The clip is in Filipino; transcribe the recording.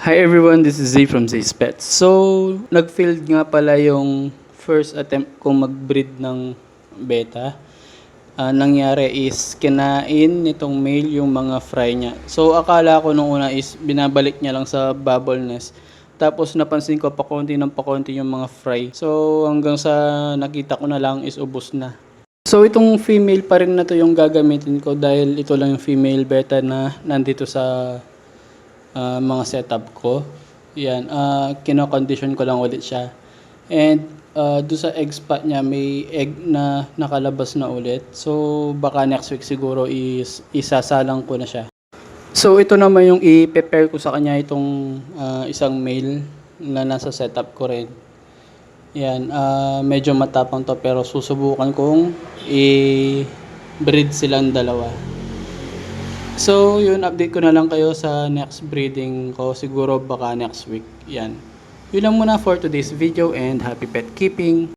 Hi everyone, this is Zay from Zay's Pets. So, nag-failed nga pala yung first attempt kong mag-breed ng beta. Nangyari is kinain nitong male yung mga fry niya. So, akala ko nung una is binabalik niya lang sa bubble nest. Tapos napansin ko pakonti ng pakonti yung mga fry. So, hanggang sa nakita ko na lang is ubos na. So, itong female pa rin na to yung gagamitin ko dahil ito lang yung female beta na nandito sa mga setup ko. Yan, kino-condition ko lang ulit siya. And doon sa egg spot niya, may egg na nakalabas na ulit. So baka next week siguro is isasalang ko na siya. So ito naman yung i-prepare ko sa kanya itong isang male na nasa setup ko rin. Yan, medyo matapang to pero susubukan kong i-breed silang dalawa. So, yun, update ko na lang kayo sa next breeding ko. Siguro baka next week. Yan. Yun lang muna for today's video and happy pet keeping!